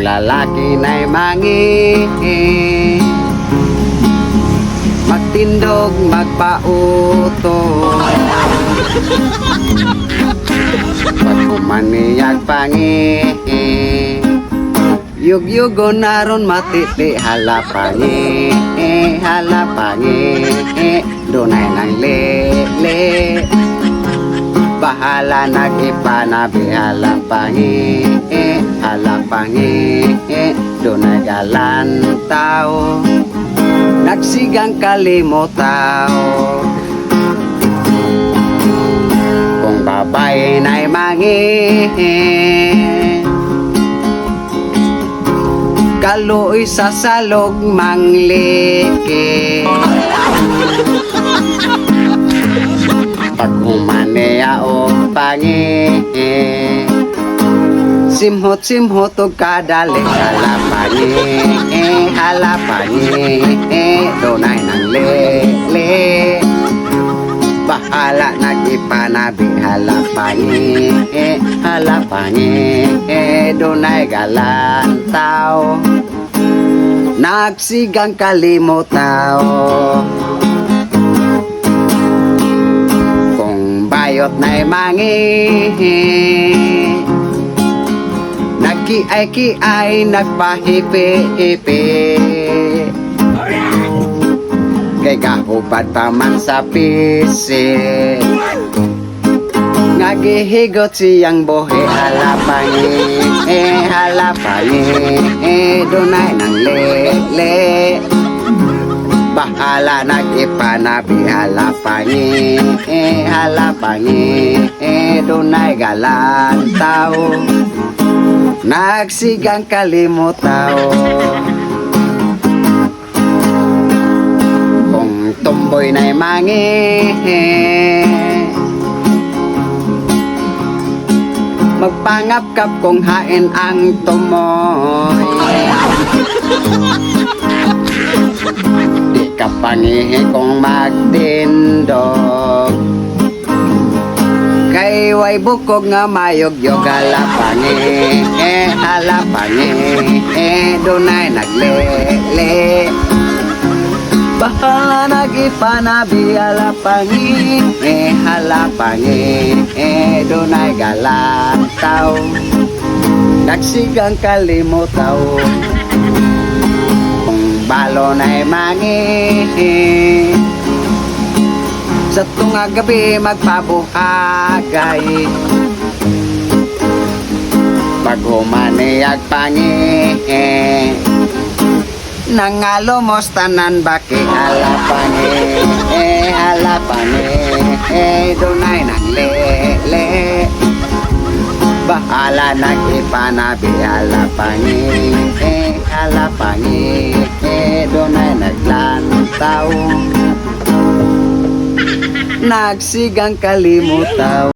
lalaki na'y mangi, magtindog magpauto. Pagkumaniyag pangi, yug-yugo naron matiti halapangi, halapangi, dunay nang lele. Bahala nagipanabi halapangi, halapangi, dunay galantaw, nagsigang kalimutaw. Kung babae na'y mangi, kaluoy sa salog mangliki. Pag humaniya o pangi, simhot-simhot o kadali halapangi, halapangi, dunay nang lele. Bahala nagipanabi halapangi, halapangi, dunay galantaw, nagsigang kalimutaw. Kung bayot na'y mangi, nagkiay-kiay nagpahipi-hipi. Kay kahubad pa man sa pisi, ngagihigot siyang buhi halapangi, halapangi, dunay nang lele. Bahala nagipanabi halapangi, halapangi, dunay galantaw, nagsigang kalimutaw. Tumboy na'y mangi, magpangap-kap kung hain ang tumoy. Di ka pangihi kung magtindog, kay way bukog nga mayog-yog halapangi, halapangi, dunay naglele. Bahala nagipanabi halapangi, halapangi, dunay galantaw, nagsigang kalimutaw. Kung balo na'y mangi, sa tunga gabi magpabuhagay. Pag humaniyag pangi, nangalomos tanan baki halapangi, halapangi, dunay nang lele. Bahala nagipanabi halapangi, halapangi, dunay naglantaw, nagsigang kalimutaw.